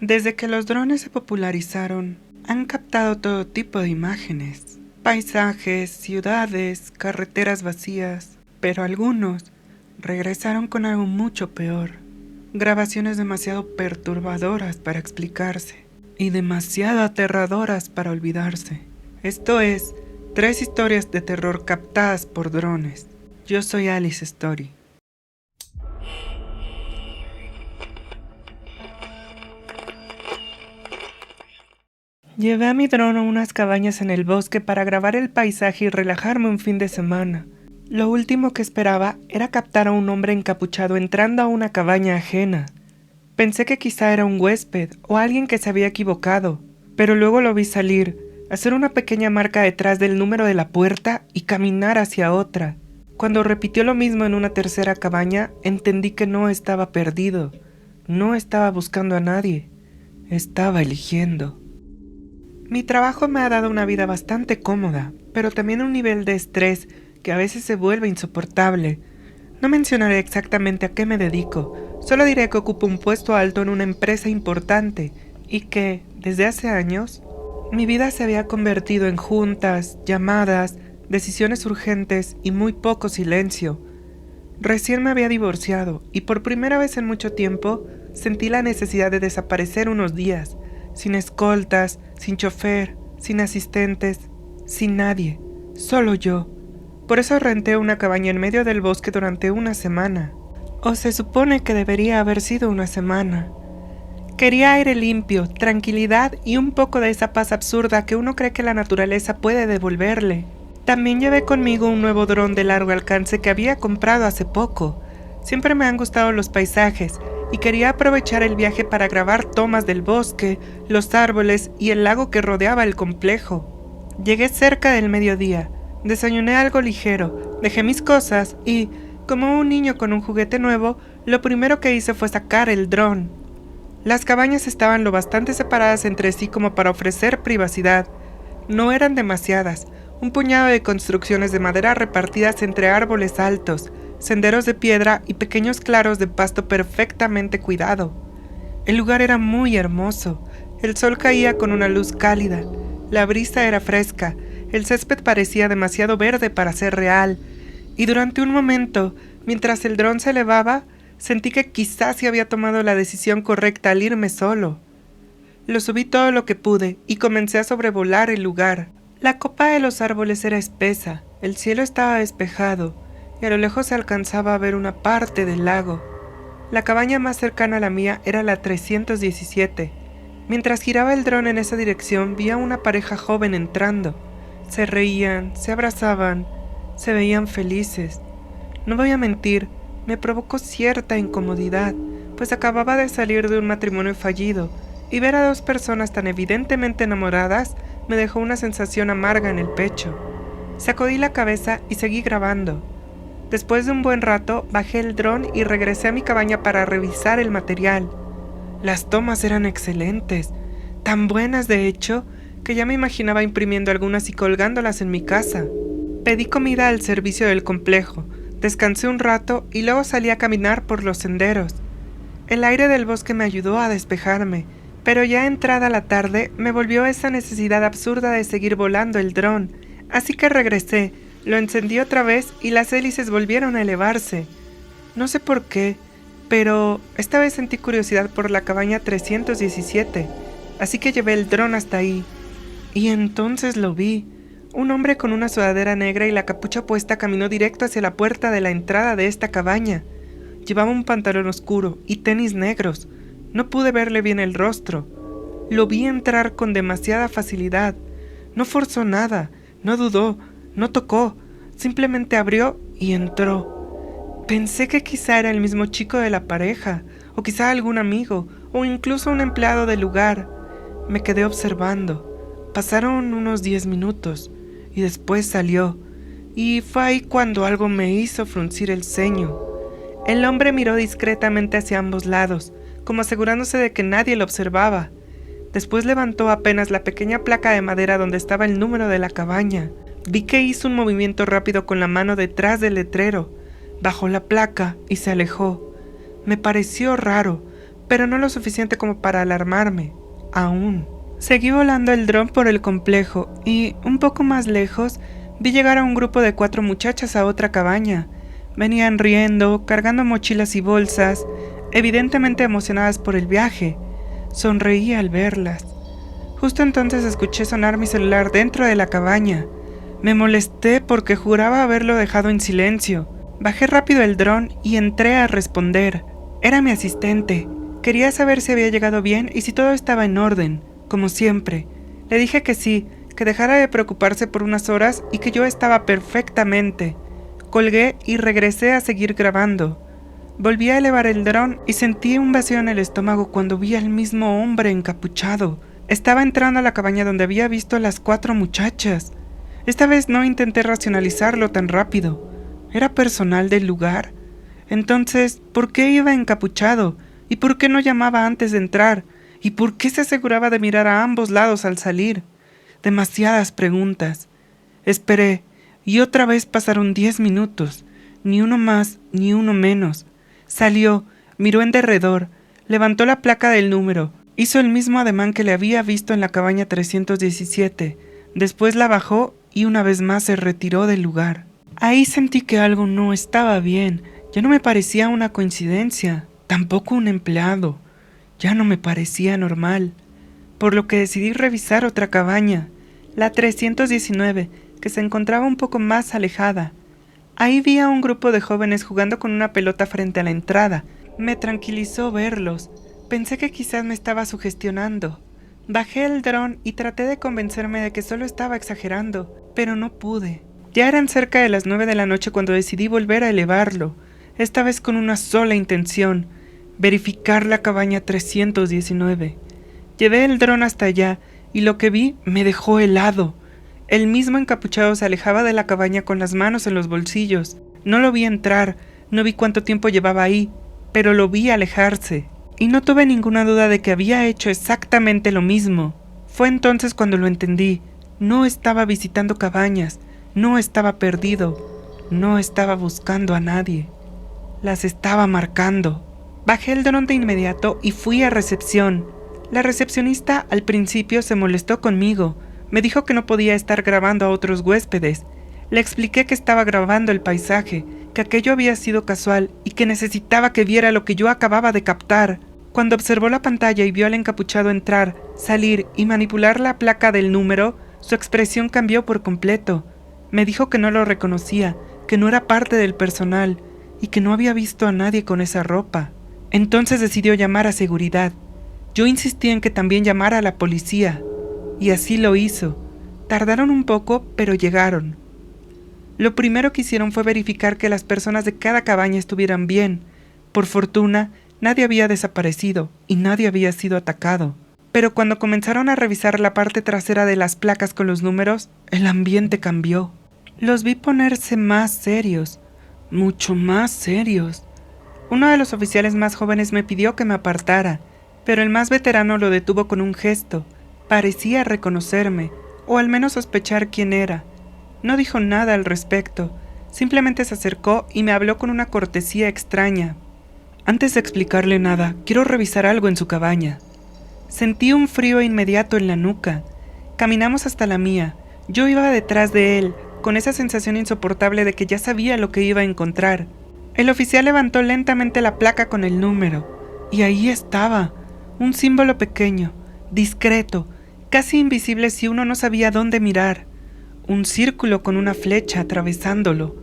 Desde que los drones se popularizaron, han captado todo tipo de imágenes, paisajes, ciudades, carreteras vacías, pero algunos regresaron con algo mucho peor, grabaciones demasiado perturbadoras para explicarse y demasiado aterradoras para olvidarse. Esto es, 3 historias de terror captadas por drones. Yo soy Alice Story. Llevé a mi dron a unas cabañas en el bosque para grabar el paisaje y relajarme un fin de semana. Lo último que esperaba era captar a un hombre encapuchado entrando a una cabaña ajena. Pensé que quizá era un huésped o alguien que se había equivocado, pero luego lo vi salir, hacer una pequeña marca detrás del número de la puerta y caminar hacia otra. Cuando repitió lo mismo en una tercera cabaña, entendí que no estaba perdido, no estaba buscando a nadie, estaba eligiendo. Mi trabajo me ha dado una vida bastante cómoda, pero también un nivel de estrés que a veces se vuelve insoportable. No mencionaré exactamente a qué me dedico, solo diré que ocupo un puesto alto en una empresa importante y que, desde hace años, mi vida se había convertido en juntas, llamadas, decisiones urgentes y muy poco silencio. Recién me había divorciado y por primera vez en mucho tiempo sentí la necesidad de desaparecer unos días, sin escoltas, sin chofer, sin asistentes, sin nadie, solo yo. Por eso renté una cabaña en medio del bosque durante una semana. O se supone que debería haber sido una semana. Quería aire limpio, tranquilidad y un poco de esa paz absurda que uno cree que la naturaleza puede devolverle. También llevé conmigo un nuevo dron de largo alcance que había comprado hace poco. Siempre me han gustado los paisajes y quería aprovechar el viaje para grabar tomas del bosque, los árboles y el lago que rodeaba el complejo. Llegué cerca del mediodía, desayuné algo ligero, dejé mis cosas y, como un niño con un juguete nuevo, lo primero que hice fue sacar el dron. Las cabañas estaban lo bastante separadas entre sí como para ofrecer privacidad. No eran demasiadas, un puñado de construcciones de madera repartidas entre árboles altos, senderos de piedra y pequeños claros de pasto perfectamente cuidado. El lugar era muy hermoso. El sol caía con una luz cálida. La brisa era fresca. El césped parecía demasiado verde para ser real. Y durante un momento, mientras el dron se elevaba, sentí que quizás sí había tomado la decisión correcta al irme solo. Lo subí todo lo que pude y comencé a sobrevolar el lugar. La copa de los árboles era espesa, el cielo estaba despejado, y a lo lejos se alcanzaba a ver una parte del lago. La cabaña más cercana a la mía era la 317. Mientras giraba el dron en esa dirección, vi a una pareja joven entrando. Se reían, se abrazaban, se veían felices. No voy a mentir, me provocó cierta incomodidad, pues acababa de salir de un matrimonio fallido, y ver a 2 personas tan evidentemente enamoradas me dejó una sensación amarga en el pecho. Sacudí la cabeza y seguí grabando. Después de un buen rato, bajé el dron y regresé a mi cabaña para revisar el material. Las tomas eran excelentes, tan buenas de hecho, que ya me imaginaba imprimiendo algunas y colgándolas en mi casa. Pedí comida al servicio del complejo, descansé un rato y luego salí a caminar por los senderos. El aire del bosque me ayudó a despejarme, pero ya entrada la tarde me volvió esa necesidad absurda de seguir volando el dron, así que regresé, lo encendí otra vez y las hélices volvieron a elevarse. No sé por qué, pero esta vez sentí curiosidad por la cabaña 317, así que llevé el dron hasta ahí. Y entonces lo vi. Un hombre con una sudadera negra y la capucha puesta caminó directo hacia la puerta de la entrada de esta cabaña. Llevaba un pantalón oscuro y tenis negros. No pude verle bien el rostro. Lo vi entrar con demasiada facilidad. No forzó nada, no dudó, no tocó, simplemente abrió y entró. Pensé que quizá era el mismo chico de la pareja, o quizá algún amigo, o incluso un empleado del lugar. Me quedé observando. Pasaron unos 10 minutos, y después salió, y fue ahí cuando algo me hizo fruncir el ceño. El hombre miró discretamente hacia ambos lados, como asegurándose de que nadie lo observaba. Después levantó apenas la pequeña placa de madera donde estaba el número de la cabaña. Vi que hizo un movimiento rápido con la mano detrás del letrero. Bajó la placa y se alejó. Me pareció raro, pero no lo suficiente como para alarmarme, aún. Seguí volando el dron por el complejo y, un poco más lejos, vi llegar a un grupo de 4 muchachas a otra cabaña. Venían riendo, cargando mochilas y bolsas, evidentemente emocionadas por el viaje. Sonreí al verlas. Justo entonces escuché sonar mi celular dentro de la cabaña. Me molesté porque juraba haberlo dejado en silencio. Bajé rápido el dron y entré a responder. Era mi asistente. Quería saber si había llegado bien y si todo estaba en orden, como siempre. Le dije que sí, que dejara de preocuparse por unas horas y que yo estaba perfectamente. Colgué y regresé a seguir grabando. Volví a elevar el dron y sentí un vacío en el estómago cuando vi al mismo hombre encapuchado. Estaba entrando a la cabaña donde había visto a las 4 muchachas. Esta vez no intenté racionalizarlo tan rápido. ¿Era personal del lugar? Entonces, ¿por qué iba encapuchado? ¿Y por qué no llamaba antes de entrar? ¿Y por qué se aseguraba de mirar a ambos lados al salir? Demasiadas preguntas. Esperé, y otra vez pasaron 10 minutos. Ni uno más, ni uno menos. Salió, miró en derredor, levantó la placa del número, hizo el mismo ademán que le había visto en la cabaña 317. Después la bajó y una vez más se retiró del lugar. Ahí sentí que algo no estaba bien. Ya no me parecía una coincidencia, tampoco un empleado. Ya no me parecía normal. Por lo que decidí revisar otra cabaña, la 319, que se encontraba un poco más alejada. Ahí vi a un grupo de jóvenes jugando con una pelota frente a la entrada. Me tranquilizó verlos. Pensé que quizás me estaba sugestionando. Bajé el dron y traté de convencerme de que solo estaba exagerando, pero no pude. Ya eran cerca de las 9 de la noche cuando decidí volver a elevarlo, esta vez con una sola intención: verificar la cabaña 319. Llevé el dron hasta allá y lo que vi me dejó helado. El mismo encapuchado se alejaba de la cabaña con las manos en los bolsillos. No lo vi entrar, no vi cuánto tiempo llevaba ahí, pero lo vi alejarse. Y no tuve ninguna duda de que había hecho exactamente lo mismo. Fue entonces cuando lo entendí. No estaba visitando cabañas, no estaba perdido, no estaba buscando a nadie. Las estaba marcando. Bajé el dron de inmediato y fui a recepción. La recepcionista al principio se molestó conmigo. Me dijo que no podía estar grabando a otros huéspedes. Le expliqué que estaba grabando el paisaje, que aquello había sido casual y que necesitaba que viera lo que yo acababa de captar. Cuando observó la pantalla y vio al encapuchado entrar, salir y manipular la placa del número, su expresión cambió por completo. Me dijo que no lo reconocía, que no era parte del personal y que no había visto a nadie con esa ropa. Entonces decidió llamar a seguridad. Yo insistí en que también llamara a la policía, y así lo hizo. Tardaron un poco, pero llegaron. Lo primero que hicieron fue verificar que las personas de cada cabaña estuvieran bien. Por fortuna, nadie había desaparecido y nadie había sido atacado. Pero cuando comenzaron a revisar la parte trasera de las placas con los números, el ambiente cambió. Los vi ponerse más serios, mucho más serios. Uno de los oficiales más jóvenes me pidió que me apartara, pero el más veterano lo detuvo con un gesto. Parecía reconocerme, o al menos sospechar quién era. No dijo nada al respecto, simplemente se acercó y me habló con una cortesía extraña. Antes de explicarle nada, quiero revisar algo en su cabaña. Sentí un frío inmediato en la nuca. Caminamos hasta la mía. Yo iba detrás de él, con esa sensación insoportable de que ya sabía lo que iba a encontrar. El oficial levantó lentamente la placa con el número, y ahí estaba, un símbolo pequeño, discreto, casi invisible si uno no sabía dónde mirar. Un círculo con una flecha atravesándolo.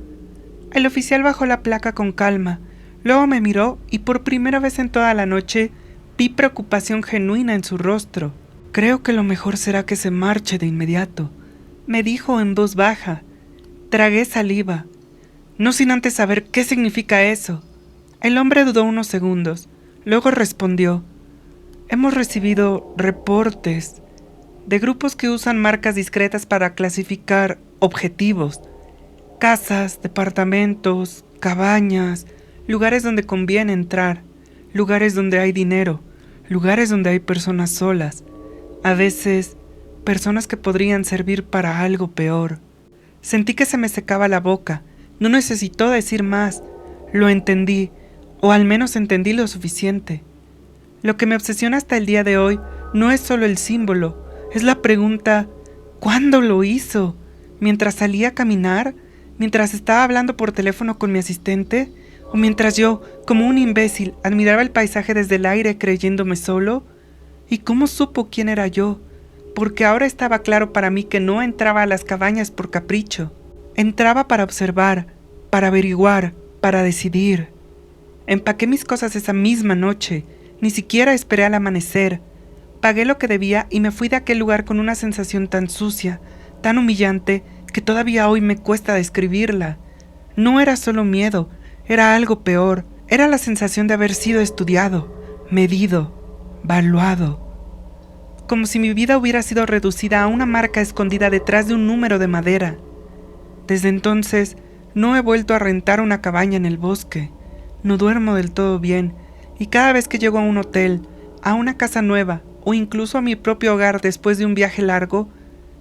El oficial bajó la placa con calma, luego me miró y por primera vez en toda la noche vi preocupación genuina en su rostro. Creo que lo mejor será que se marche de inmediato, me dijo en voz baja. Tragué saliva, no sin antes saber qué significa eso. El hombre dudó unos segundos, luego respondió: hemos recibido reportes de grupos que usan marcas discretas para clasificar objetivos, casas, departamentos, cabañas, lugares donde conviene entrar, lugares donde hay dinero, lugares donde hay personas solas, a veces personas que podrían servir para algo peor. Sentí que se me secaba la boca, no necesitó decir más, lo entendí, o al menos entendí lo suficiente. Lo que me obsesiona hasta el día de hoy no es solo el símbolo, es la pregunta, ¿cuándo lo hizo? ¿Mientras salía a caminar? ¿Mientras estaba hablando por teléfono con mi asistente? ¿O mientras yo, como un imbécil, admiraba el paisaje desde el aire creyéndome solo? ¿Y cómo supo quién era yo? Porque ahora estaba claro para mí que no entraba a las cabañas por capricho. Entraba para observar, para averiguar, para decidir. Empaqué mis cosas esa misma noche, ni siquiera esperé al amanecer. Pagué lo que debía y me fui de aquel lugar con una sensación tan sucia, tan humillante, que todavía hoy me cuesta describirla. No era solo miedo, era algo peor, era la sensación de haber sido estudiado, medido, valuado. Como si mi vida hubiera sido reducida a una marca escondida detrás de un número de madera. Desde entonces, no he vuelto a rentar una cabaña en el bosque. No duermo del todo bien, y cada vez que llego a un hotel, a una casa nueva, o incluso a mi propio hogar después de un viaje largo,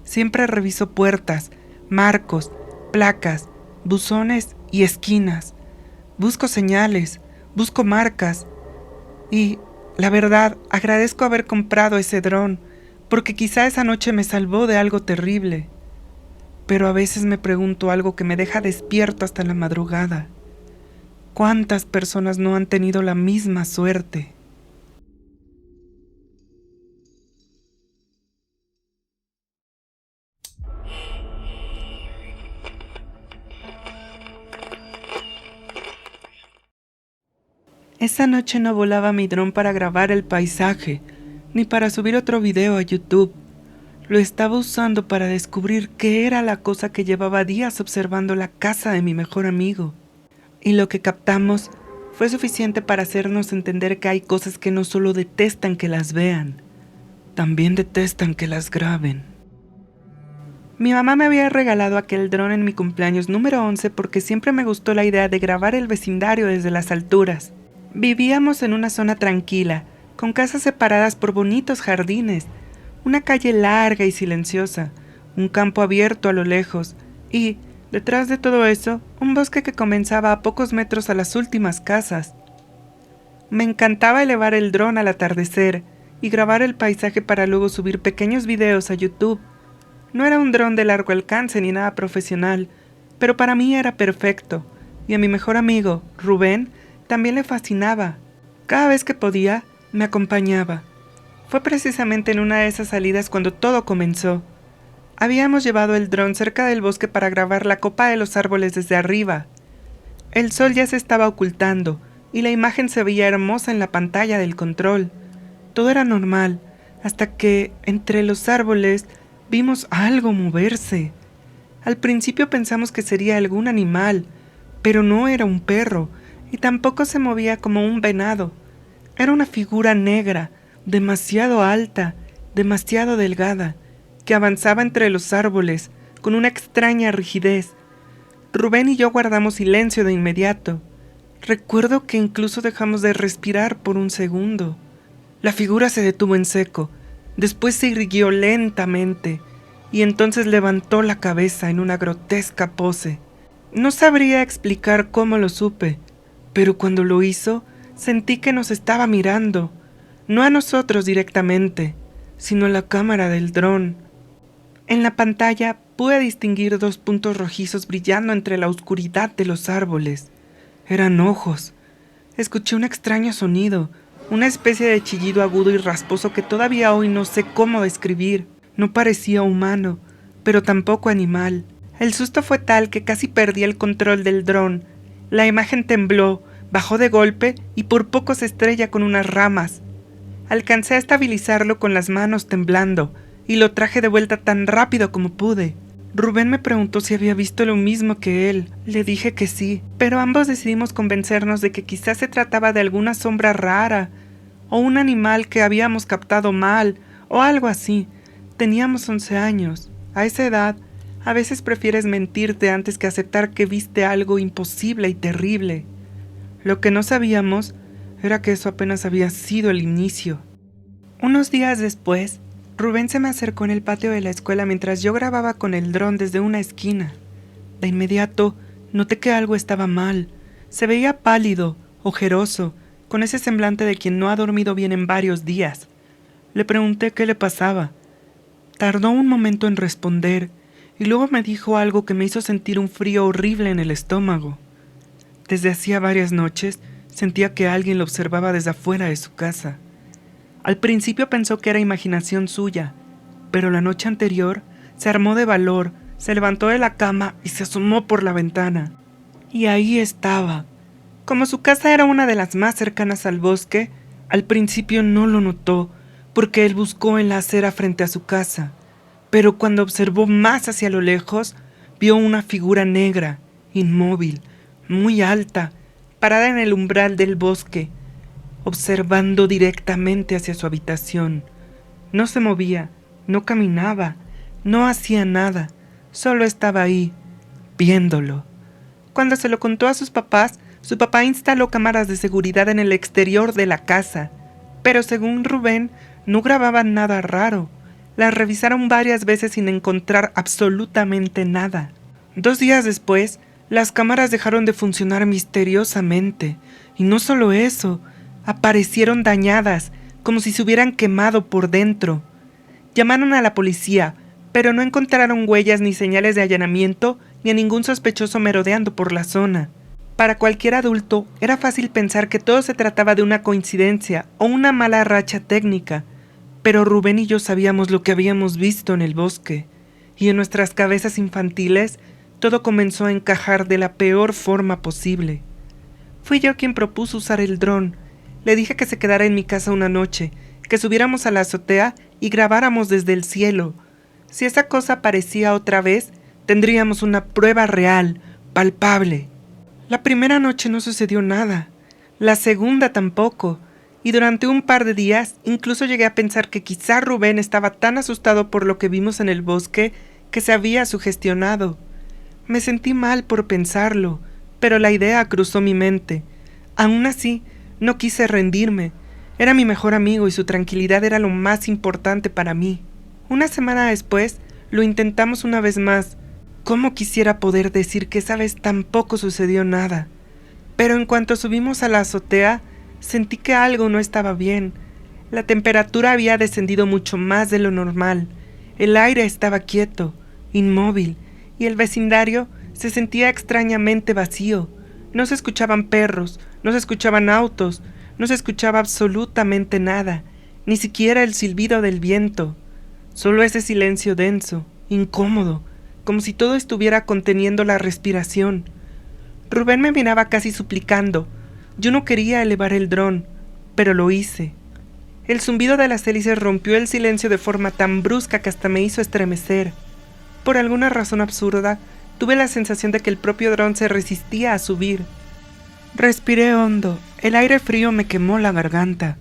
siempre reviso puertas, marcos, placas, buzones y esquinas. Busco señales, busco marcas, y, la verdad, agradezco haber comprado ese dron, porque quizá esa noche me salvó de algo terrible. Pero a veces me pregunto algo que me deja despierto hasta la madrugada. ¿Cuántas personas no han tenido la misma suerte? Esa noche no volaba mi dron para grabar el paisaje, ni para subir otro video a YouTube. Lo estaba usando para descubrir qué era la cosa que llevaba días observando la casa de mi mejor amigo. Y lo que captamos fue suficiente para hacernos entender que hay cosas que no solo detestan que las vean, también detestan que las graben. Mi mamá me había regalado aquel dron en mi cumpleaños número 11 porque siempre me gustó la idea de grabar el vecindario desde las alturas. Vivíamos en una zona tranquila, con casas separadas por bonitos jardines, una calle larga y silenciosa, un campo abierto a lo lejos y, detrás de todo eso, un bosque que comenzaba a pocos metros a las últimas casas. Me encantaba elevar el dron al atardecer y grabar el paisaje para luego subir pequeños videos a YouTube. No era un dron de largo alcance ni nada profesional, pero para mí era perfecto, y a mi mejor amigo, Rubén, también le fascinaba. Cada vez que podía, me acompañaba. Fue precisamente en una de esas salidas cuando todo comenzó. Habíamos llevado el dron cerca del bosque para grabar la copa de los árboles desde arriba. El sol ya se estaba ocultando, y la imagen se veía hermosa en la pantalla del control. Todo era normal, hasta que, entre los árboles, vimos algo moverse. Al principio pensamos que sería algún animal, pero no era un perro, y tampoco se movía como un venado. Era una figura negra, demasiado alta, demasiado delgada, que avanzaba entre los árboles, con una extraña rigidez. Rubén y yo guardamos silencio de inmediato. Recuerdo que incluso dejamos de respirar por un segundo. La figura se detuvo en seco, después se irguió lentamente, y entonces levantó la cabeza en una grotesca pose. No sabría explicar cómo lo supe, pero cuando lo hizo, sentí que nos estaba mirando, no a nosotros directamente, sino a la cámara del dron. En la pantalla pude distinguir 2 puntos rojizos brillando entre la oscuridad de los árboles. Eran ojos. Escuché un extraño sonido, una especie de chillido agudo y rasposo que todavía hoy no sé cómo describir. No parecía humano, pero tampoco animal. El susto fue tal que casi perdí el control del dron. La imagen tembló, bajó de golpe y por poco se estrella con unas ramas. Alcancé a estabilizarlo con las manos temblando y lo traje de vuelta tan rápido como pude. Rubén me preguntó si había visto lo mismo que él. Le dije que sí, pero ambos decidimos convencernos de que quizás se trataba de alguna sombra rara, o un animal que habíamos captado mal, o algo así. Teníamos 11 años. A esa edad, a veces prefieres mentirte antes que aceptar que viste algo imposible y terrible. Lo que no sabíamos era que eso apenas había sido el inicio. Unos días después, Rubén se me acercó en el patio de la escuela mientras yo grababa con el dron desde una esquina. De inmediato, noté que algo estaba mal. Se veía pálido, ojeroso, con ese semblante de quien no ha dormido bien en varios días. Le pregunté qué le pasaba. Tardó un momento en responder y luego me dijo algo que me hizo sentir un frío horrible en el estómago. Desde hacía varias noches sentía que alguien lo observaba desde afuera de su casa. Al principio pensó que era imaginación suya, pero la noche anterior se armó de valor, se levantó de la cama y se asomó por la ventana. Y ahí estaba. Como su casa era una de las más cercanas al bosque, al principio no lo notó, porque él buscó en la acera frente a su casa. Pero cuando observó más hacia lo lejos, vio una figura negra, inmóvil, muy alta, parada en el umbral del bosque, observando directamente hacia su habitación. No se movía, no caminaba, no hacía nada, solo estaba ahí, viéndolo. Cuando se lo contó a sus papás, su papá instaló cámaras de seguridad en el exterior de la casa, pero según Rubén, no grababan nada raro. Las revisaron varias veces sin encontrar absolutamente nada. 2 días después, las cámaras dejaron de funcionar misteriosamente. Y no solo eso, aparecieron dañadas, como si se hubieran quemado por dentro. Llamaron a la policía, pero no encontraron huellas ni señales de allanamiento ni a ningún sospechoso merodeando por la zona. Para cualquier adulto, era fácil pensar que todo se trataba de una coincidencia o una mala racha técnica, pero Rubén y yo sabíamos lo que habíamos visto en el bosque, y en nuestras cabezas infantiles todo comenzó a encajar de la peor forma posible. Fui yo quien propuso usar el dron. Le dije que se quedara en mi casa una noche, que subiéramos a la azotea y grabáramos desde el cielo. Si esa cosa aparecía otra vez, tendríamos una prueba real, palpable. La primera noche no sucedió nada, la segunda tampoco, y durante un par de días incluso llegué a pensar que quizá Rubén estaba tan asustado por lo que vimos en el bosque que se había sugestionado. Me sentí mal por pensarlo, pero la idea cruzó mi mente. Aún así, no quise rendirme. Era mi mejor amigo y su tranquilidad era lo más importante para mí. Una semana después, lo intentamos una vez más. ¿Cómo quisiera poder decir que esa vez tampoco sucedió nada? Pero en cuanto subimos a la azotea, sentí que algo no estaba bien. La temperatura había descendido mucho más de lo normal. El aire estaba quieto, inmóvil, y el vecindario se sentía extrañamente vacío. No se escuchaban perros, no se escuchaban autos, no se escuchaba absolutamente nada, ni siquiera el silbido del viento. Solo ese silencio denso, incómodo, como si todo estuviera conteniendo la respiración. Rubén me miraba casi suplicando. Yo no quería elevar el dron, pero lo hice. El zumbido de las hélices rompió el silencio de forma tan brusca que hasta me hizo estremecer. Por alguna razón absurda, tuve la sensación de que el propio dron se resistía a subir. Respiré hondo. El aire frío me quemó la garganta.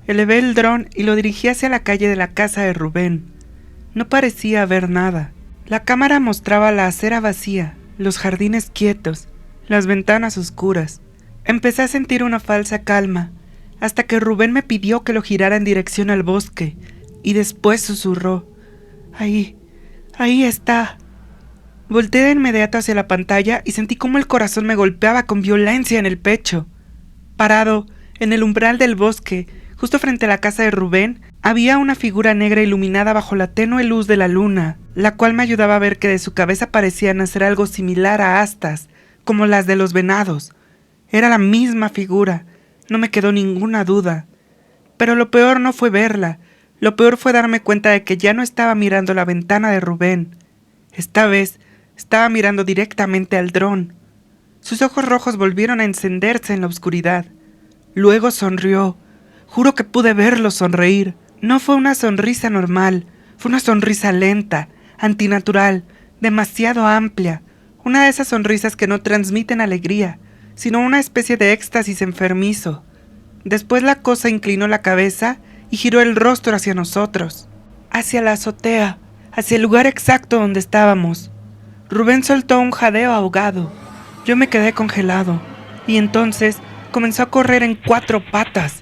Elevé el dron y lo dirigí hacia la calle de la casa de Rubén. No parecía haber nada. La cámara mostraba la acera vacía, los jardines quietos, las ventanas oscuras. Empecé a sentir una falsa calma, hasta que Rubén me pidió que lo girara en dirección al bosque, y después susurró: Ahí está. Volteé de inmediato hacia la pantalla y sentí cómo el corazón me golpeaba con violencia en el pecho. Parado, en el umbral del bosque, justo frente a la casa de Rubén, había una figura negra iluminada bajo la tenue luz de la luna, la cual me ayudaba a ver que de su cabeza parecía nacer algo similar a astas, como las de los venados. Era la misma figura, no me quedó ninguna duda. Pero lo peor no fue verla, lo peor fue darme cuenta de que ya no estaba mirando la ventana de Rubén. Esta vez estaba mirando directamente al dron. Sus ojos rojos volvieron a encenderse en la oscuridad. Luego sonrió. Juro que pude verlo sonreír. No fue una sonrisa normal, fue una sonrisa lenta, antinatural, demasiado amplia. Una de esas sonrisas que no transmiten alegría, sino una especie de éxtasis enfermizo. Después la cosa inclinó la cabeza y giró el rostro hacia nosotros, hacia la azotea, hacia el lugar exacto donde estábamos. Rubén soltó un jadeo ahogado. Yo me quedé congelado, y entonces comenzó a correr en 4 patas.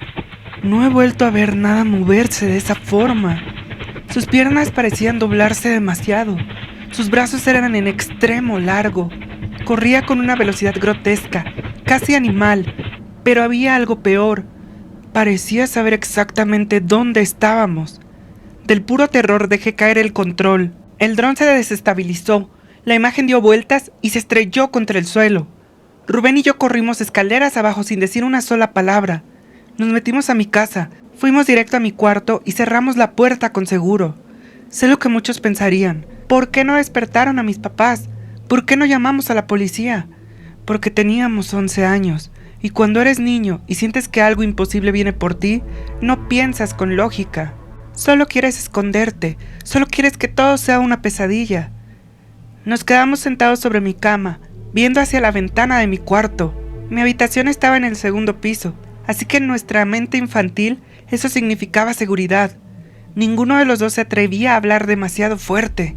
No he vuelto a ver nada moverse de esa forma. Sus piernas parecían doblarse demasiado. Sus brazos eran en extremo largo. Corría con una velocidad grotesca, casi animal. Pero había algo peor. Parecía saber exactamente dónde estábamos. Del puro terror dejé caer el control. El dron se desestabilizó, la imagen dio vueltas y se estrelló contra el suelo. Rubén y yo corrimos escaleras abajo sin decir una sola palabra. Nos metimos a mi casa, fuimos directo a mi cuarto y cerramos la puerta con seguro. Sé lo que muchos pensarían. ¿Por qué no despertaron a mis papás? ¿Por qué no llamamos a la policía? Porque teníamos 11 años, y cuando eres niño y sientes que algo imposible viene por ti, no piensas con lógica. Solo quieres esconderte, solo quieres que todo sea una pesadilla. Nos quedamos sentados sobre mi cama, viendo hacia la ventana de mi cuarto. Mi habitación estaba en el segundo piso, así que en nuestra mente infantil eso significaba seguridad. Ninguno de los dos se atrevía a hablar demasiado fuerte.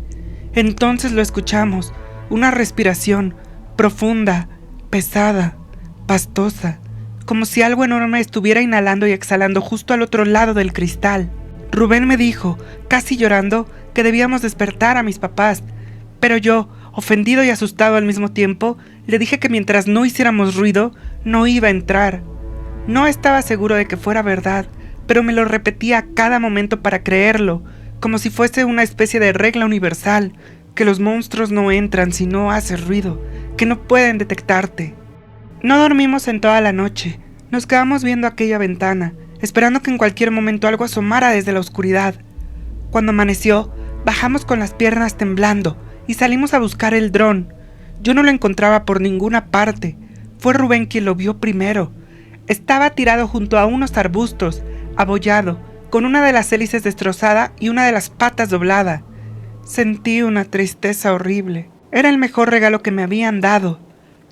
Entonces lo escuchamos, una respiración profunda, pesada, pastosa, como si algo enorme estuviera inhalando y exhalando justo al otro lado del cristal. Rubén me dijo, casi llorando, que debíamos despertar a mis papás, pero yo, ofendido y asustado al mismo tiempo, le dije que mientras no hiciéramos ruido, no iba a entrar. No estaba seguro de que fuera verdad, pero me lo repetía a cada momento para creerlo, como si fuese una especie de regla universal, que los monstruos no entran si no haces ruido, que no pueden detectarte. No dormimos en toda la noche, nos quedamos viendo aquella ventana, esperando que en cualquier momento algo asomara desde la oscuridad. Cuando amaneció, bajamos con las piernas temblando y salimos a buscar el dron. Yo no lo encontraba por ninguna parte. Fue Rubén quien lo vio primero. Estaba tirado junto a unos arbustos, abollado, con una de las hélices destrozada y una de las patas doblada. Sentí una tristeza horrible. Era el mejor regalo que me habían dado.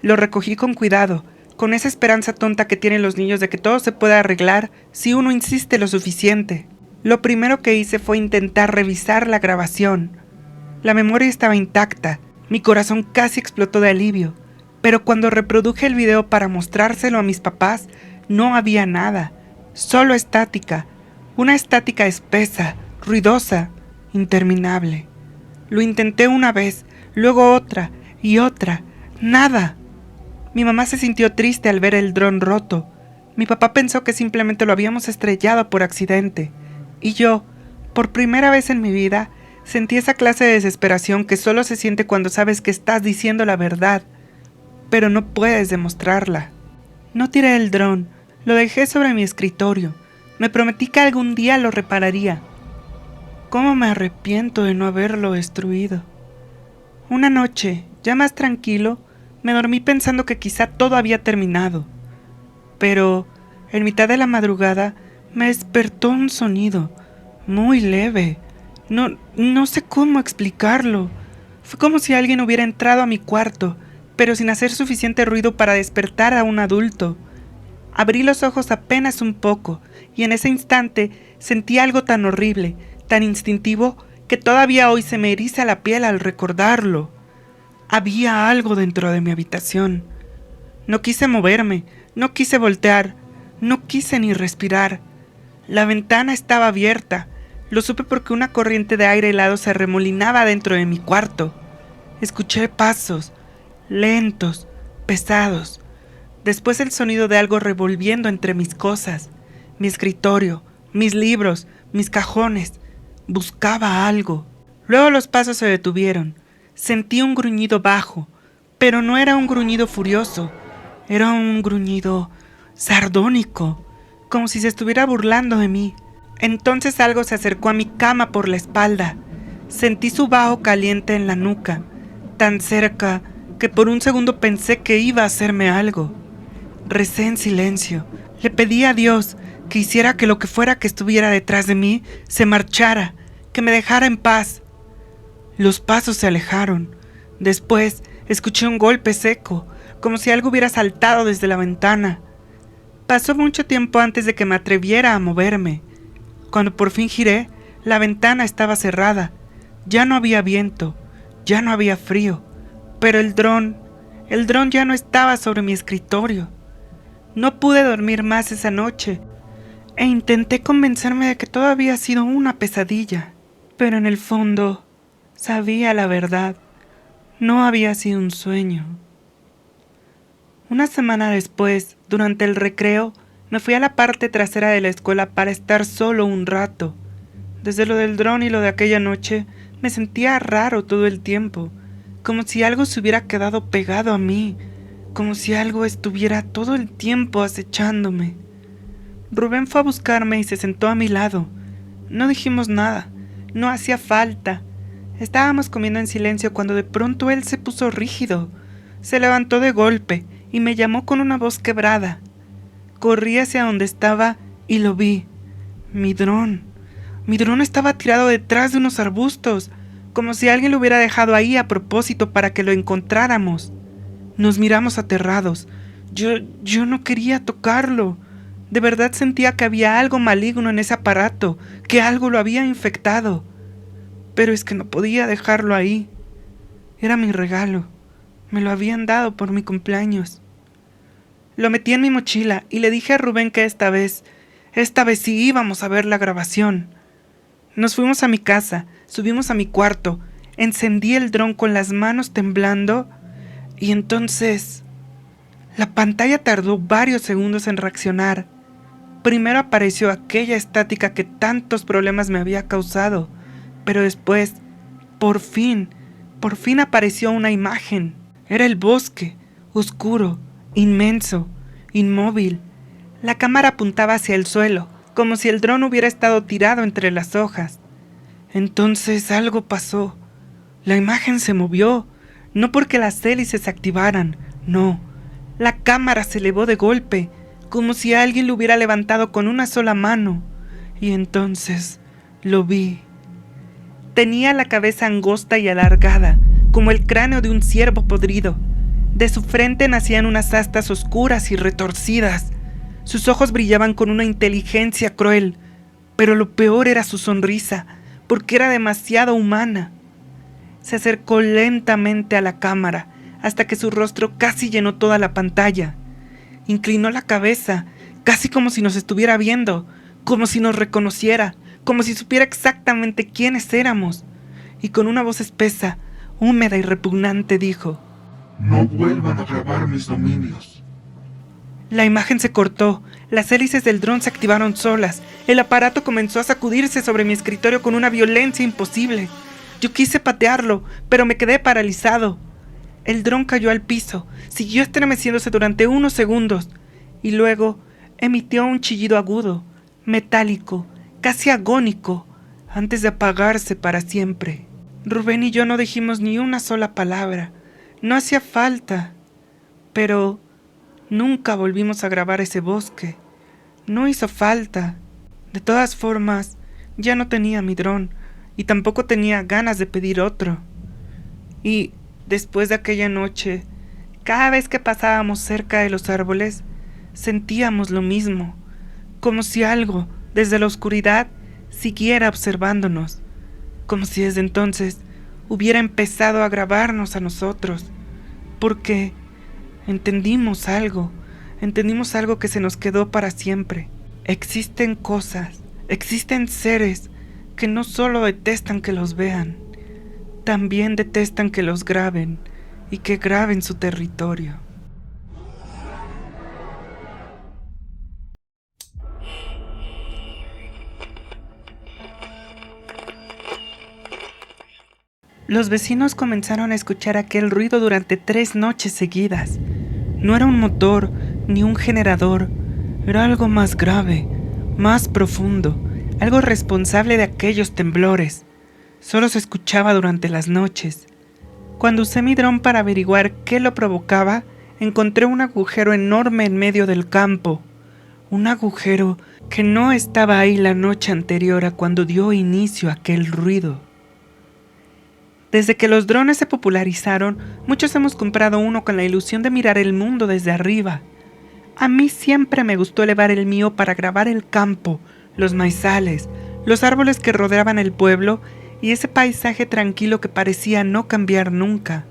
Lo recogí con cuidado, con esa esperanza tonta que tienen los niños de que todo se puede arreglar si uno insiste lo suficiente. Lo primero que hice fue intentar revisar la grabación. La memoria estaba intacta, mi corazón casi explotó de alivio, pero cuando reproduje el video para mostrárselo a mis papás, no había nada, solo estática, una estática espesa, ruidosa, interminable. Lo intenté una vez, luego otra y otra, nada. Mi mamá se sintió triste al ver el dron roto. Mi papá pensó que simplemente lo habíamos estrellado por accidente. Y yo, por primera vez en mi vida, sentí esa clase de desesperación que solo se siente cuando sabes que estás diciendo la verdad, pero no puedes demostrarla. No tiré el dron, lo dejé sobre mi escritorio. Me prometí que algún día lo repararía. ¿Cómo me arrepiento de no haberlo destruido? Una noche, ya más tranquilo, me dormí pensando que quizá todo había terminado. Pero, en mitad de la madrugada, me despertó un sonido, muy leve. No sé cómo explicarlo. Fue como si alguien hubiera entrado a mi cuarto, pero sin hacer suficiente ruido para despertar a un adulto. Abrí los ojos apenas un poco, y en ese instante sentí algo tan horrible, tan instintivo, que todavía hoy se me eriza la piel al recordarlo. Había algo dentro de mi habitación. No quise moverme, no quise voltear, no quise ni respirar. La ventana estaba abierta. Lo supe porque una corriente de aire helado se arremolinaba dentro de mi cuarto. Escuché pasos, lentos, pesados. Después el sonido de algo revolviendo entre mis cosas, mi escritorio, mis libros, mis cajones. Buscaba algo. Luego los pasos se detuvieron. Sentí un gruñido bajo, pero no era un gruñido furioso. Era un gruñido sardónico, como si se estuviera burlando de mí. Entonces algo se acercó a mi cama por la espalda. Sentí su bajo caliente en la nuca, tan cerca que por un segundo pensé que iba a hacerme algo. Recé en silencio. Le pedí a Dios que hiciera que lo que fuera que estuviera detrás de mí se marchara, que me dejara en paz. Los pasos se alejaron. Después escuché un golpe seco, como si algo hubiera saltado desde la ventana. Pasó mucho tiempo antes de que me atreviera a moverme. Cuando por fin giré, la ventana estaba cerrada. Ya no había viento, ya no había frío, pero el dron ya no estaba sobre mi escritorio. No pude dormir más esa noche, e intenté convencerme de que todo había sido una pesadilla, pero en el fondo sabía la verdad. No había sido un sueño. Una semana después, durante el recreo, me fui a la parte trasera de la escuela para estar solo un rato. Desde lo del dron y lo de aquella noche, me sentía raro todo el tiempo, como si algo se hubiera quedado pegado a mí, como si algo estuviera todo el tiempo acechándome. Rubén fue a buscarme y se sentó a mi lado. No dijimos nada, no hacía falta. Estábamos comiendo en silencio cuando de pronto él se puso rígido. Se levantó de golpe y me llamó con una voz quebrada. Corrí hacia donde estaba y lo vi. Mi dron. Mi dron estaba tirado detrás de unos arbustos, como si alguien lo hubiera dejado ahí a propósito para que lo encontráramos. Nos miramos aterrados. Yo no quería tocarlo. De verdad sentía que había algo maligno en ese aparato, que algo lo había infectado. Pero es que no podía dejarlo ahí. Era mi regalo. Me lo habían dado por mi cumpleaños. Lo metí en mi mochila y le dije a Rubén que esta vez sí íbamos a ver la grabación. Nos fuimos a mi casa, subimos a mi cuarto, encendí el dron con las manos temblando y entonces la pantalla tardó varios segundos en reaccionar. Primero apareció aquella estática que tantos problemas me había causado, pero después, por fin apareció una imagen. Era el bosque, oscuro, inmenso, inmóvil. La cámara apuntaba hacia el suelo, como si el dron hubiera estado tirado entre las hojas. Entonces algo pasó. La imagen se movió, no porque las hélices se activaran, no. La cámara se elevó de golpe, como si alguien lo hubiera levantado con una sola mano. Y entonces lo vi. Tenía la cabeza angosta y alargada, como el cráneo de un ciervo podrido. De su frente nacían unas astas oscuras y retorcidas. Sus ojos brillaban con una inteligencia cruel, pero lo peor era su sonrisa, porque era demasiado humana. Se acercó lentamente a la cámara, hasta que su rostro casi llenó toda la pantalla. Inclinó la cabeza, casi como si nos estuviera viendo, como si nos reconociera, como si supiera exactamente quiénes éramos. Y con una voz espesa, húmeda y repugnante dijo: No vuelvan a grabar mis dominios. La imagen se cortó, las hélices del dron se activaron solas, el aparato comenzó a sacudirse sobre mi escritorio con una violencia imposible. Yo quise patearlo, pero me quedé paralizado. El dron cayó al piso, siguió estremeciéndose durante unos segundos, y luego emitió un chillido agudo, metálico, casi agónico, antes de apagarse para siempre. Rubén y yo no dijimos ni una sola palabra. No hacía falta, pero nunca volvimos a grabar ese bosque. No hizo falta. De todas formas, ya no tenía mi dron y tampoco tenía ganas de pedir otro. Y después de aquella noche, cada vez que pasábamos cerca de los árboles, sentíamos lo mismo, como si algo, desde la oscuridad, siguiera observándonos, como si desde entonces hubiera empezado a grabarnos a nosotros, porque entendimos algo que se nos quedó para siempre. Existen cosas, existen seres que no solo detestan que los vean, también detestan que los graben y que graben su territorio. Los vecinos comenzaron a escuchar aquel ruido durante 3 noches seguidas. No era un motor ni un generador, era algo más grave, más profundo, algo responsable de aquellos temblores. Solo se escuchaba durante las noches. Cuando usé mi dron para averiguar qué lo provocaba, encontré un agujero enorme en medio del campo. Un agujero que no estaba ahí la noche anterior a cuando dio inicio a aquel ruido. Desde que los drones se popularizaron, muchos hemos comprado uno con la ilusión de mirar el mundo desde arriba. A mí siempre me gustó elevar el mío para grabar el campo, los maizales, los árboles que rodeaban el pueblo y ese paisaje tranquilo que parecía no cambiar nunca.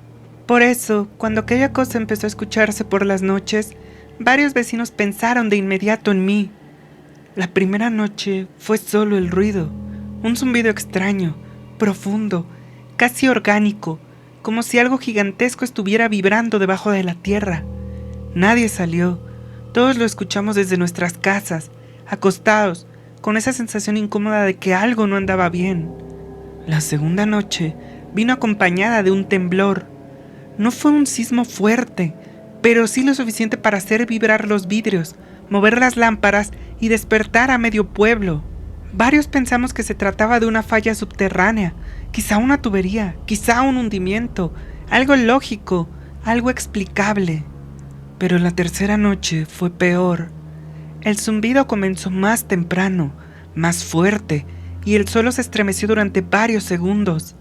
Por eso, cuando aquella cosa empezó a escucharse por las noches, varios vecinos pensaron de inmediato en mí. La primera noche fue solo el ruido, un zumbido extraño, profundo, casi orgánico, como si algo gigantesco estuviera vibrando debajo de la tierra. Nadie salió. Todos lo escuchamos desde nuestras casas, acostados, con esa sensación incómoda de que algo no andaba bien. La segunda noche vino acompañada de un temblor. No fue un sismo fuerte, pero sí lo suficiente para hacer vibrar los vidrios, mover las lámparas y despertar a medio pueblo. Varios pensamos que se trataba de una falla subterránea, quizá una tubería, quizá un hundimiento, algo lógico, algo explicable. Pero la tercera noche fue peor. El zumbido comenzó más temprano, más fuerte, y el suelo se estremeció durante varios segundos.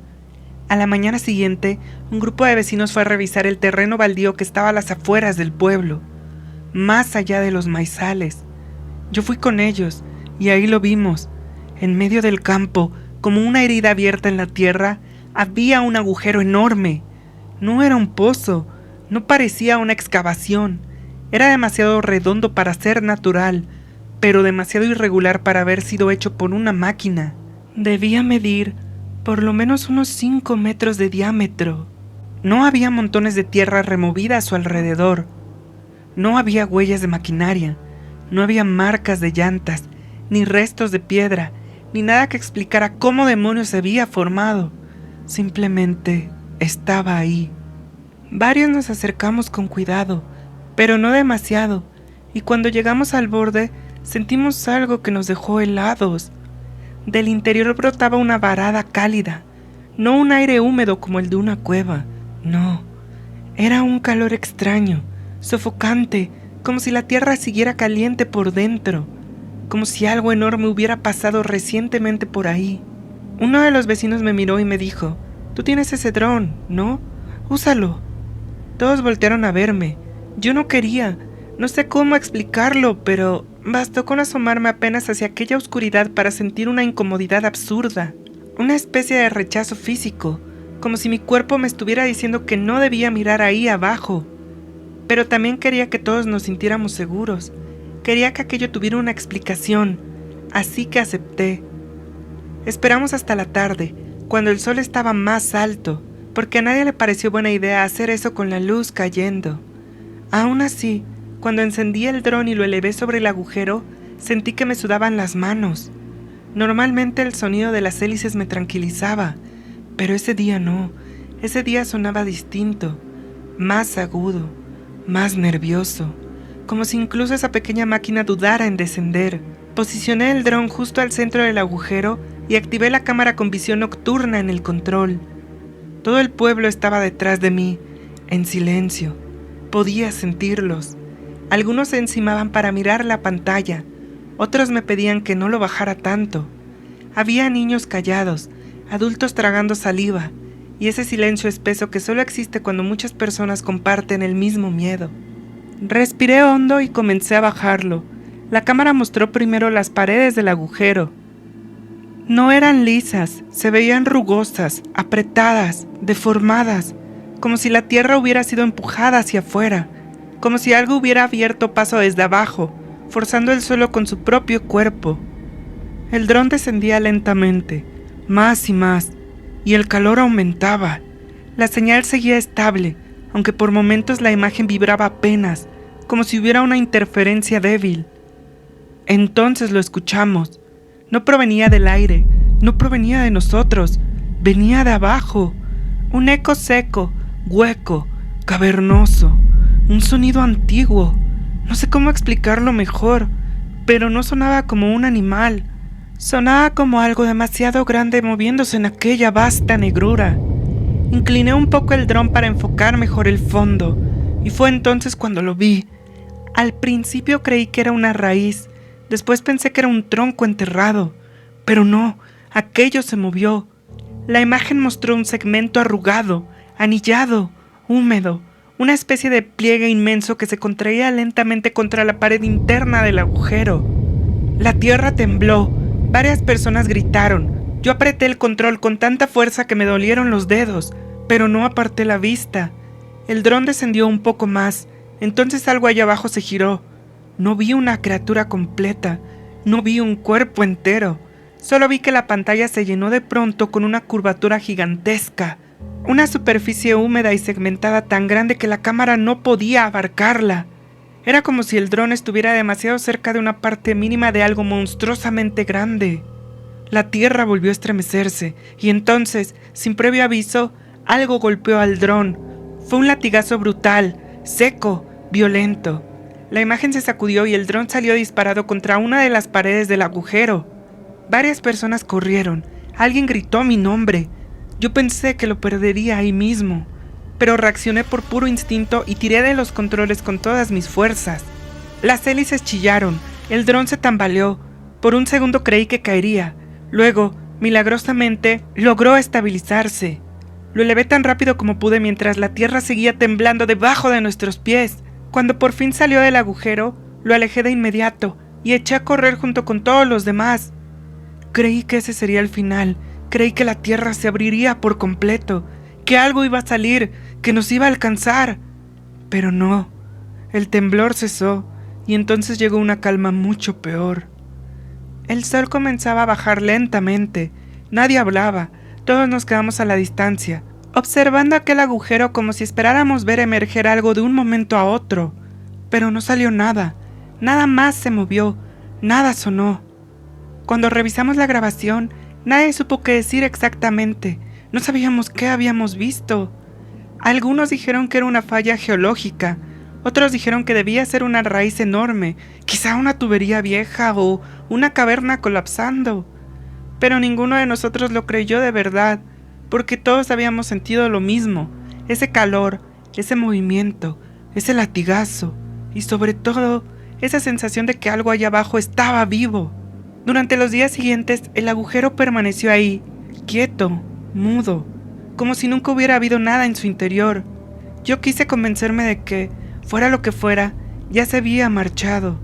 A la mañana siguiente, un grupo de vecinos fue a revisar el terreno baldío que estaba a las afueras del pueblo, más allá de los maizales. Yo fui con ellos, y ahí lo vimos. En medio del campo, como una herida abierta en la tierra, había un agujero enorme. No era un pozo, no parecía una excavación. Era demasiado redondo para ser natural, pero demasiado irregular para haber sido hecho por una máquina. Debía medir por lo menos unos 5 metros de diámetro. No había montones de tierra removida a su alrededor. No había huellas de maquinaria, no había marcas de llantas, ni restos de piedra, ni nada que explicara cómo demonios se había formado. Simplemente estaba ahí. Varios nos acercamos con cuidado, pero no demasiado, y cuando llegamos al borde, sentimos algo que nos dejó helados. Del interior brotaba una varada cálida, no un aire húmedo como el de una cueva, no. Era un calor extraño, sofocante, como si la tierra siguiera caliente por dentro, como si algo enorme hubiera pasado recientemente por ahí. Uno de los vecinos me miró y me dijo: «Tú tienes ese dron, ¿no? Úsalo». Todos voltearon a verme. Yo no quería, no sé cómo explicarlo, pero bastó con asomarme apenas hacia aquella oscuridad para sentir una incomodidad absurda, una especie de rechazo físico, como si mi cuerpo me estuviera diciendo que no debía mirar ahí abajo. Pero también quería que todos nos sintiéramos seguros, quería que aquello tuviera una explicación, así que acepté. Esperamos hasta la tarde, cuando el sol estaba más alto, porque a nadie le pareció buena idea hacer eso con la luz cayendo. Aún así, cuando encendí el dron y lo elevé sobre el agujero, sentí que me sudaban las manos. Normalmente el sonido de las hélices me tranquilizaba, pero ese día no. Ese día sonaba distinto, más agudo, más nervioso, como si incluso esa pequeña máquina dudara en descender. Posicioné el dron justo al centro del agujero y activé la cámara con visión nocturna en el control. Todo el pueblo estaba detrás de mí, en silencio. Podía sentirlos. Algunos se encimaban para mirar la pantalla, otros me pedían que no lo bajara tanto. Había niños callados, adultos tragando saliva, y ese silencio espeso que solo existe cuando muchas personas comparten el mismo miedo. Respiré hondo y comencé a bajarlo. La cámara mostró primero las paredes del agujero. No eran lisas, se veían rugosas, apretadas, deformadas, como si la tierra hubiera sido empujada hacia afuera, como si algo hubiera abierto paso desde abajo, forzando el suelo con su propio cuerpo. El dron descendía lentamente, más y más, y el calor aumentaba. La señal seguía estable, aunque por momentos la imagen vibraba apenas, como si hubiera una interferencia débil. Entonces lo escuchamos. No provenía del aire, no provenía de nosotros, venía de abajo. Un eco seco, hueco, cavernoso, un sonido antiguo. No sé cómo explicarlo mejor, pero no sonaba como un animal. Sonaba como algo demasiado grande moviéndose en aquella vasta negrura. Incliné un poco el dron para enfocar mejor el fondo, y fue entonces cuando lo vi. Al principio creí que era una raíz, después pensé que era un tronco enterrado, pero no, aquello se movió. La imagen mostró un segmento arrugado, anillado, húmedo, una especie de pliegue inmenso que se contraía lentamente contra la pared interna del agujero. La tierra tembló, varias personas gritaron. Yo apreté el control con tanta fuerza que me dolieron los dedos, pero no aparté la vista. El dron descendió un poco más, entonces algo allá abajo se giró. No vi una criatura completa, no vi un cuerpo entero. Solo vi que la pantalla se llenó de pronto con una curvatura gigantesca, una superficie húmeda y segmentada tan grande que la cámara no podía abarcarla. Era como si el dron estuviera demasiado cerca de una parte mínima de algo monstruosamente grande. La tierra volvió a estremecerse, y entonces, sin previo aviso, algo golpeó al dron. Fue un latigazo brutal, seco, violento. La imagen se sacudió y el dron salió disparado contra una de las paredes del agujero. Varias personas corrieron. Alguien gritó mi nombre. Yo pensé que lo perdería ahí mismo, pero reaccioné por puro instinto y tiré de los controles con todas mis fuerzas. Las hélices chillaron, el dron se tambaleó. Por un segundo creí que caería. Luego, milagrosamente, logró estabilizarse. Lo elevé tan rápido como pude mientras la tierra seguía temblando debajo de nuestros pies. Cuando por fin salió del agujero, lo alejé de inmediato y eché a correr junto con todos los demás. Creí que ese sería el final. Creí que la tierra se abriría por completo, que algo iba a salir, que nos iba a alcanzar. Pero no. El temblor cesó y entonces llegó una calma mucho peor. El sol comenzaba a bajar lentamente. Nadie hablaba. Todos nos quedamos a la distancia, observando aquel agujero como si esperáramos ver emerger algo de un momento a otro. Pero no salió nada. Nada más se movió. Nada sonó. Cuando revisamos la grabación, nadie supo qué decir exactamente. No sabíamos qué habíamos visto. Algunos dijeron que era una falla geológica. Otros dijeron que debía ser una raíz enorme, quizá una tubería vieja o una caverna colapsando. Pero ninguno de nosotros lo creyó de verdad, porque todos habíamos sentido lo mismo, ese calor, ese movimiento, ese latigazo, y sobre todo, esa sensación de que algo allá abajo estaba vivo. Durante los días siguientes, el agujero permaneció ahí, quieto, mudo, como si nunca hubiera habido nada en su interior. Yo quise convencerme de que, fuera lo que fuera, ya se había marchado,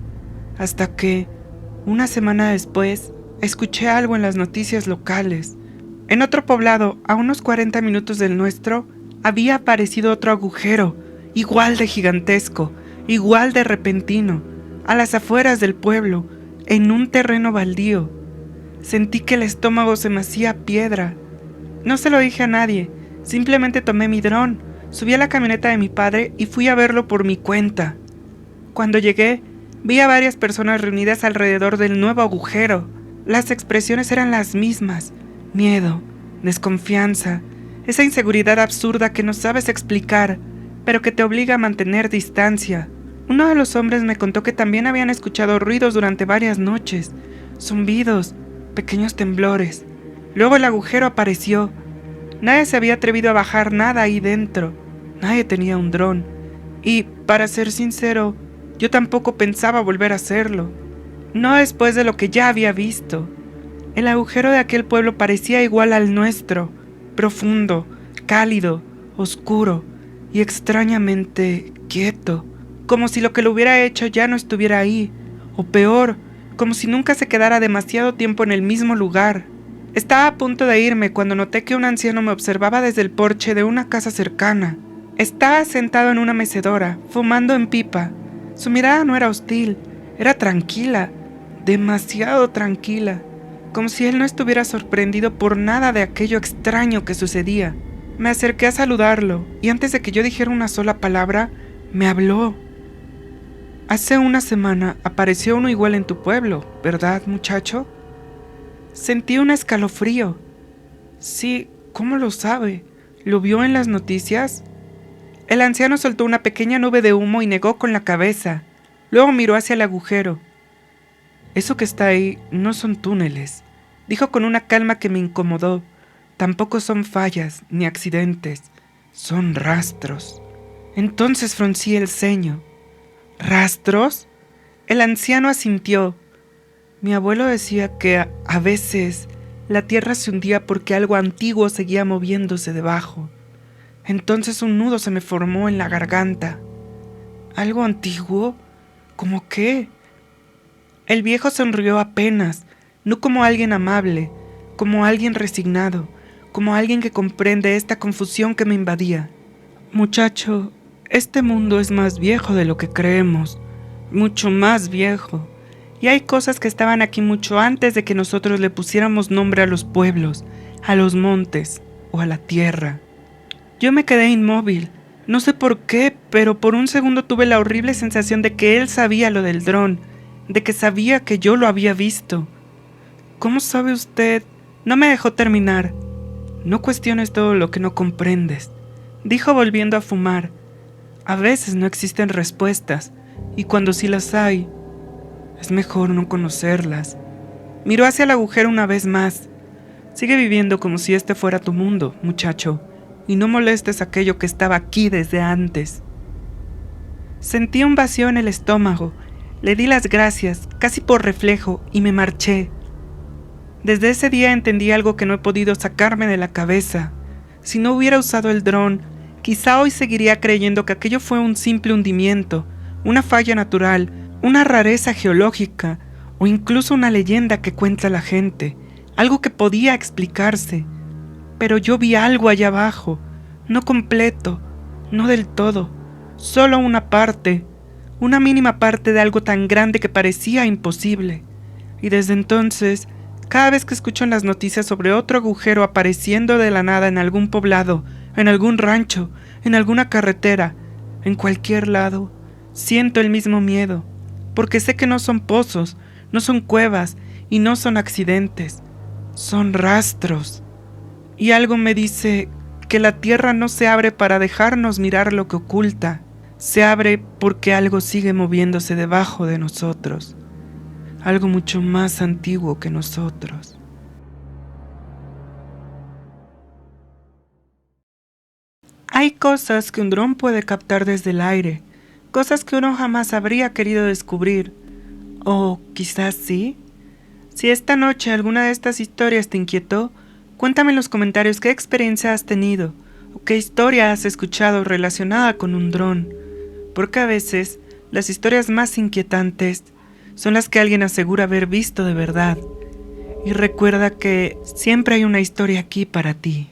hasta que, una semana después, escuché algo en las noticias locales. En otro poblado, a unos 40 minutos del nuestro, había aparecido otro agujero, igual de gigantesco, igual de repentino, a las afueras del pueblo, en un terreno baldío. Sentí que el estómago se me hacía piedra. No se lo dije a nadie, simplemente tomé mi dron, subí a la camioneta de mi padre y fui a verlo por mi cuenta. Cuando llegué, vi a varias personas reunidas alrededor del nuevo agujero. Las expresiones eran las mismas: miedo, desconfianza, esa inseguridad absurda que no sabes explicar, pero que te obliga a mantener distancia. Uno de los hombres me contó que también habían escuchado ruidos durante varias noches, zumbidos, pequeños temblores. Luego el agujero apareció. Nadie se había atrevido a bajar nada ahí dentro. Nadie tenía un dron. Y, para ser sincero, yo tampoco pensaba volver a hacerlo. No después de lo que ya había visto. El agujero de aquel pueblo parecía igual al nuestro, profundo, cálido, oscuro y extrañamente quieto, como si lo que lo hubiera hecho ya no estuviera ahí, o peor, como si nunca se quedara demasiado tiempo en el mismo lugar. Estaba a punto de irme cuando noté que un anciano me observaba desde el porche de una casa cercana. Estaba sentado en una mecedora, fumando en pipa. Su mirada no era hostil, era tranquila, demasiado tranquila, como si él no estuviera sorprendido por nada de aquello extraño que sucedía. Me acerqué a saludarlo, y antes de que yo dijera una sola palabra, me habló. Hace una semana apareció uno igual en tu pueblo, ¿verdad, muchacho? Sentí un escalofrío. Sí, ¿cómo lo sabe? ¿Lo vio en las noticias? El anciano soltó una pequeña nube de humo y negó con la cabeza. Luego miró hacia el agujero. Eso que está ahí no son túneles, dijo con una calma que me incomodó. Tampoco son fallas ni accidentes, son rastros. Entonces fruncí el ceño. ¿Rastros? El anciano asintió. Mi abuelo decía que a veces la tierra se hundía porque algo antiguo seguía moviéndose debajo. Entonces un nudo se me formó en la garganta. ¿Algo antiguo? ¿Cómo qué? El viejo sonrió apenas, no como alguien amable, como alguien resignado, como alguien que comprende esta confusión que me invadía. Muchacho, este mundo es más viejo de lo que creemos, mucho más viejo, y hay cosas que estaban aquí mucho antes de que nosotros le pusiéramos nombre a los pueblos, a los montes o a la tierra. Yo me quedé inmóvil, No sé por qué, pero por un segundo tuve la horrible sensación de que él sabía lo del dron, de que sabía que yo lo había visto. ¿Cómo sabe usted? No me dejó terminar. No cuestiones todo lo que no comprendes, dijo volviendo a fumar. A veces no existen respuestas, y cuando sí las hay, es mejor no conocerlas. Miró hacia el agujero una vez más. Sigue viviendo como si este fuera tu mundo, muchacho, y no molestes aquello que estaba aquí desde antes. Sentí un vacío en el estómago. Le di las gracias, casi por reflejo, y me marché. Desde ese día entendí algo que no he podido sacarme de la cabeza. Si no hubiera usado el dron, quizá hoy seguiría creyendo que aquello fue un simple hundimiento, una falla natural, una rareza geológica, o incluso una leyenda que cuenta la gente, algo que podía explicarse. Pero yo vi algo allá abajo, no completo, no del todo, solo una parte, una mínima parte de algo tan grande que parecía imposible. Y desde entonces, cada vez que escucho en las noticias sobre otro agujero apareciendo de la nada en algún poblado, en algún rancho, en alguna carretera, en cualquier lado, siento el mismo miedo, porque sé que no son pozos, no son cuevas y no son accidentes, son rastros. Y algo me dice que la tierra no se abre para dejarnos mirar lo que oculta, se abre porque algo sigue moviéndose debajo de nosotros. Algo mucho más antiguo que nosotros. Hay cosas que un dron puede captar desde el aire, cosas que uno jamás habría querido descubrir. O quizás sí. Si esta noche alguna de estas historias te inquietó, cuéntame en los comentarios qué experiencia has tenido o qué historia has escuchado relacionada con un dron, porque a veces las historias más inquietantes son las que alguien asegura haber visto de verdad. Y recuerda que siempre hay una historia aquí para ti.